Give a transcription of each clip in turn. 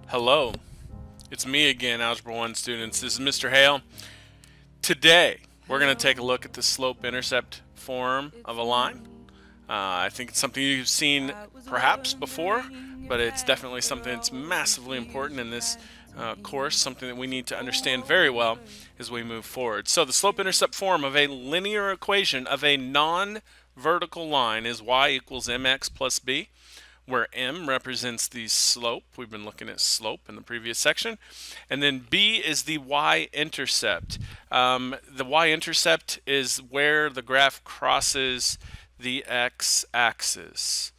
Hello, it's me again, Algebra 1 students. This is Mr. Hale. Today, we're going to take a look at the slope-intercept form of a line. I think it's something you've seen perhaps before, but it's definitely something that's massively important in this course, something that we need to understand very well as we move forward. So the slope-intercept form of a linear equation of a non-vertical line is y equals mx plus b, where m represents the slope. We've been looking at slope in the previous section. And then b is the y-intercept. The y-intercept is where the graph crosses the x-axis.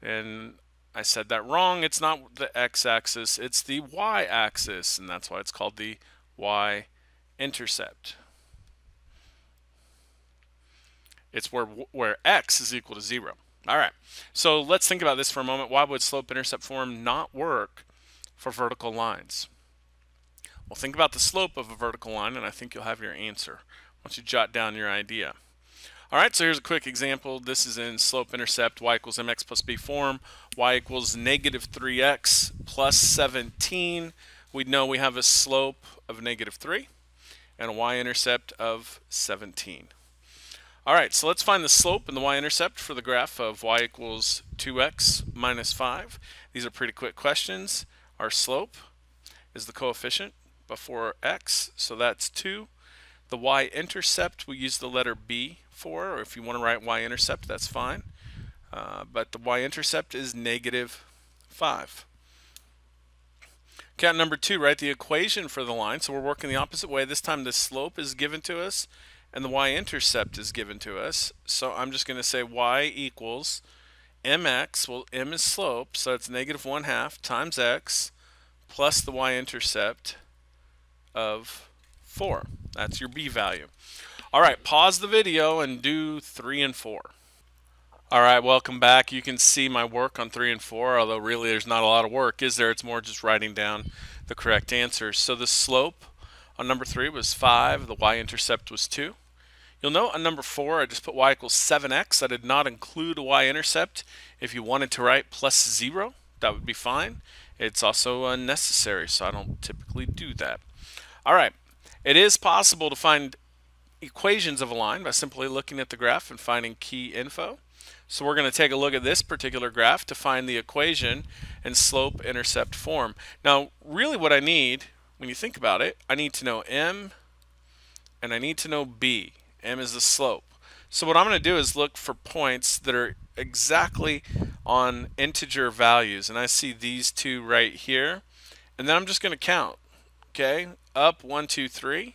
And I said that wrong. It's not the x-axis, it's the y-axis, and that's why it's called the y-intercept. It's where x is equal to 0. All right, so let's think about this for a moment. Why would slope-intercept form not work for vertical lines? Well, think about the slope of a vertical line, and I think you'll have your answer once you jot down your idea. All right, so here's a quick example. This is in slope-intercept y equals mx plus b form. Y equals negative 3x plus 17. We know we have a slope of negative 3 and a y-intercept of 17. All right, so let's find the slope and the y-intercept for the graph of y equals 2x minus 5. These are pretty quick questions. Our slope is the coefficient before x, so that's 2. The y-intercept, we use the letter b for, or if you want to write y-intercept, that's fine. But the y-intercept is negative 5. Count number 2, write the equation for the line. So we're working the opposite way. This time the slope is given to us and the y-intercept is given to us. So I'm just going to say y equals mx, well m is slope, so it's negative 1/2 times x plus the y-intercept of 4. That's your b value. All right, pause the video and do 3 and 4. All right, welcome back. You can see my work on 3 and 4, although really there's not a lot of work, is there? It's more just writing down the correct answers. So the slope on number 3 was 5, the y-intercept was 2. You'll note on number 4, I just put y equals 7x. I did not include a y-intercept. If you wanted to write plus 0, that would be fine. It's also unnecessary, so I don't typically do that. All right, it is possible to find equations of a line by simply looking at the graph and finding key info. So we're going to take a look at this particular graph to find the equation in slope-intercept form. Now, really what I need, when you think about it, I need to know m and I need to know b. M is the slope. So what I'm going to do is look for points that are exactly on integer values, and I see these two right here, and then I'm just going to count. Okay, up 1, 2, 3,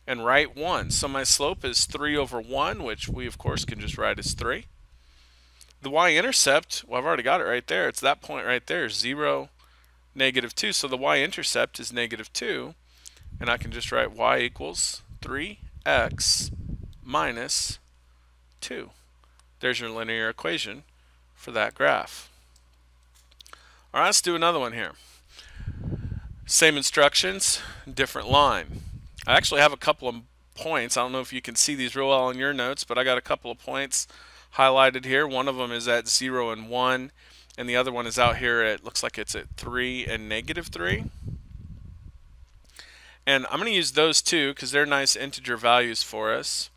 and right 1. So my slope is 3 over 1, which we of course can just write as 3. The y-intercept, well, I've already got it right there. It's that point right there, 0, negative 2. So the y-intercept is negative 2, and I can just write y equals 3x minus 2. There's your linear equation for that graph. All right, let's do another one here. Same instructions, different line. I actually have a couple of points. I don't know if you can see these real well in your notes, but I got a couple of points highlighted here. One of them is at 0 and 1, and the other one is out here at, looks like it's at 3 and negative 3. And I'm going to use those two because they're nice integer values for us.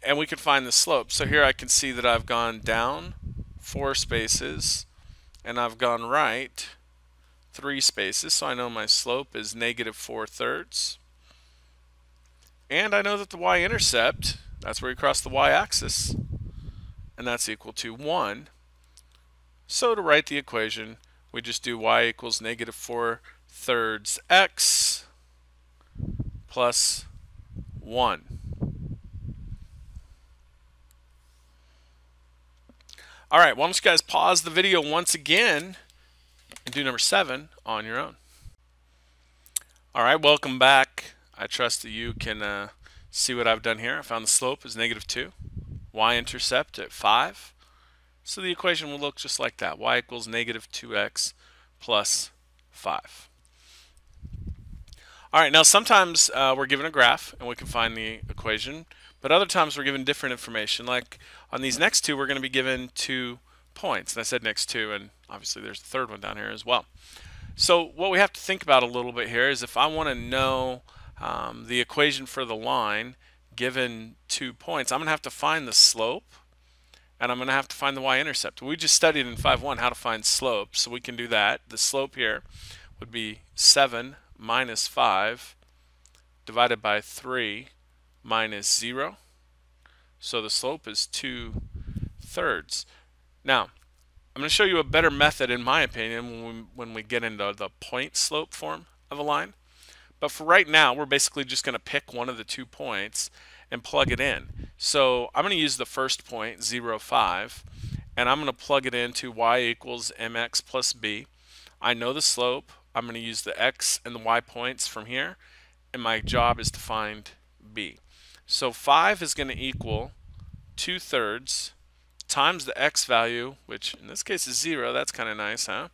And we can find the slope. So here I can see that I've gone down 4 spaces and I've gone right 3 spaces. So I know my slope is negative 4/3. And I know that the y-intercept, that's where you cross the y-axis, and that's equal to 1. So to write the equation, we just do y equals negative 4/3 x plus 1. All right, why don't you guys pause the video once again and do number 7 on your own. All right, welcome back. I trust that you can see what I've done here. I found the slope is negative 2, y-intercept at 5. So the equation will look just like that. Y equals negative 2x plus 5. All right, now sometimes we're given a graph and we can find the equation, but other times we're given different information. Like on these next two, we're going to be given 2 points. And I said next two, and obviously there's the third one down here as well. So what we have to think about a little bit here is if I want to know the equation for the line given 2 points, I'm going to have to find the slope and I'm going to have to find the y-intercept. We just studied in 5.1 how to find slope, so we can do that. The slope here would be 7 minus 5 divided by 3 minus 0. So the slope is 2/3. Now, I'm going to show you a better method, in my opinion, when we get into the point slope form of a line. But for right now, we're basically just going to pick one of the 2 points and plug it in. So I'm going to use the first point, 0, 5, and I'm going to plug it into y equals mx plus b. I know the slope. I'm going to use the x and the y points from here, and my job is to find b. So 5 is going to equal 2/3 times the x value, which in this case is 0, that's kind of nice, huh?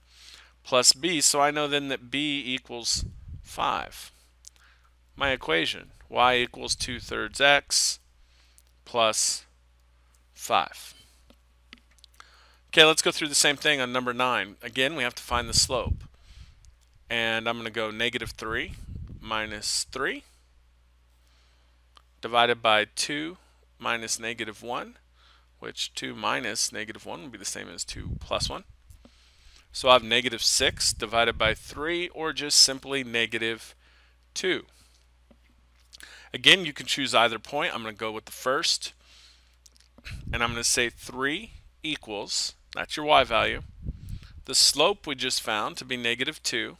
Plus b, so I know then that b equals 5. My equation, y equals 2/3 x plus 5. Okay, let's go through the same thing on number 9. Again, we have to find the slope. And I'm going to go -3 minus 3 divided by 2 minus -1, which 2 minus -1 would be the same as 2 plus 1. So I have -6 divided by 3, or just simply -2. Again, you can choose either point. I'm going to go with the first, and I'm going to say 3 equals, that's your y value, the slope we just found to be -2.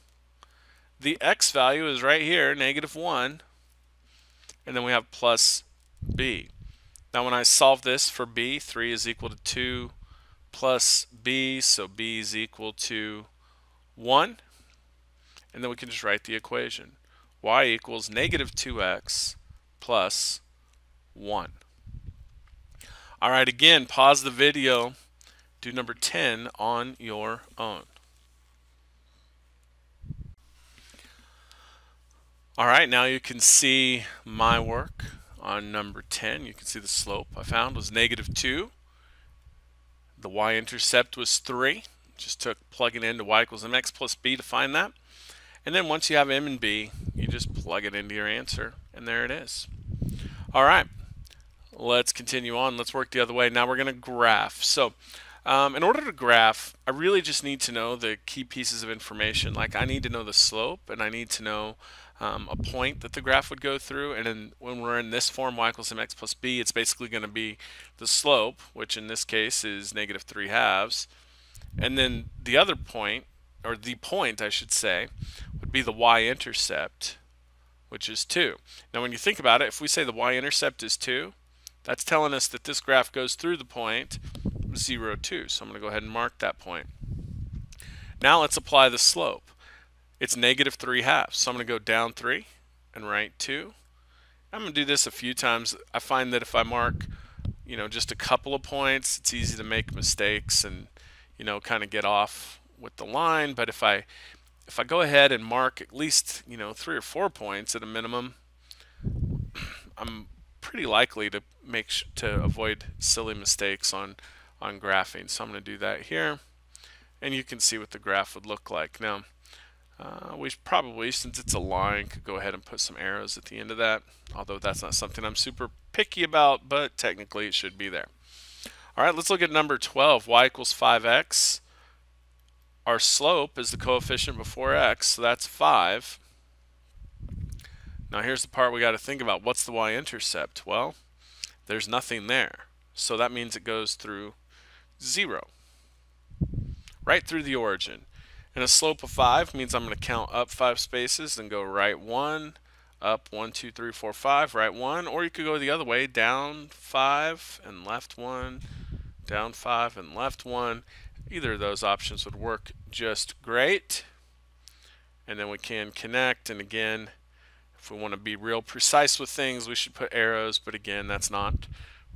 The x value is right here, -1, and then we have plus b. Now when I solve this for b, 3 is equal to 2 plus b, so b is equal to 1. And then we can just write the equation. Y equals -2x plus 1. All right, again, pause the video, do number 10 on your own. All right, now you can see my work on number 10. You can see the slope I found was -2. The y-intercept was 3. Just took plugging into y equals mx plus b to find that. And then once you have m and b, you just plug it into your answer, and there it is. All right, let's continue on. Let's work the other way. Now we're going to graph. So in order to graph, I really just need to know the key pieces of information. Like I need to know the slope, and I need to know a point that the graph would go through. And then when we're in this form, y equals mx plus b, it's basically going to be the slope, which in this case is -3/2. And then the other point, or the point I should say, would be the y-intercept, which is 2. Now when you think about it, if we say the y-intercept is 2, that's telling us that this graph goes through the point 0, 2. So I'm going to go ahead and mark that point. Now let's apply the slope. It's -3/2. So I'm going to go down 3 and write 2. I'm going to do this a few times. I find that if I mark, just a couple of points, it's easy to make mistakes and, kind of get off with the line. But if I go ahead and mark at least, 3 or 4 points at a minimum, I'm pretty likely to to avoid silly mistakes on graphing. So I'm going to do that here, and you can see what the graph would look like. Now, we probably, since it's a line, could go ahead and put some arrows at the end of that, although that's not something I'm super picky about, but technically it should be there. All right, let's look at number 12, y equals 5x. Our slope is the coefficient before x, so that's 5. Now here's the part we got to think about. What's the y-intercept? Well, there's nothing there, so that means it goes through 0, right through the origin. And a slope of 5 means I'm going to count up 5 spaces and go right 1, up 1, 2, 3, 4, 5, right 1, or you could go the other way, down 5 and left 1, down 5 and left 1. Either of those options would work just great. And then we can connect, and again, if we want to be real precise with things, we should put arrows, but again, that's not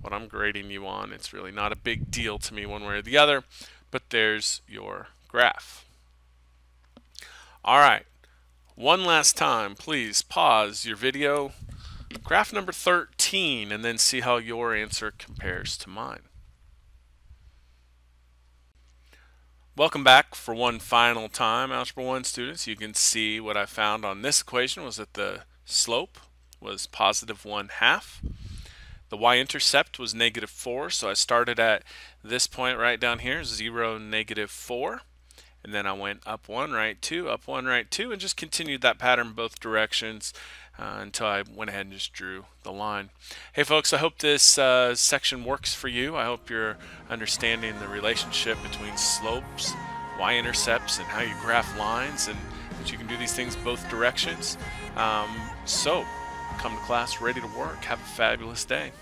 what I'm grading you on. It's really not a big deal to me one way or the other, but there's your graph. All right, one last time, please pause your video, graph number 13, and then see how your answer compares to mine. Welcome back for one final time, Algebra 1 students. You can see what I found on this equation was that the slope was positive 1/2. The y-intercept was -4, so I started at this point right down here, 0, -4. And then I went up 1, right 2, up 1, right 2, and just continued that pattern both directions until I went ahead and just drew the line. Hey folks, I hope this section works for you. I hope you're understanding the relationship between slopes, y-intercepts, and how you graph lines, and that you can do these things both directions. So come to class ready to work. Have a fabulous day.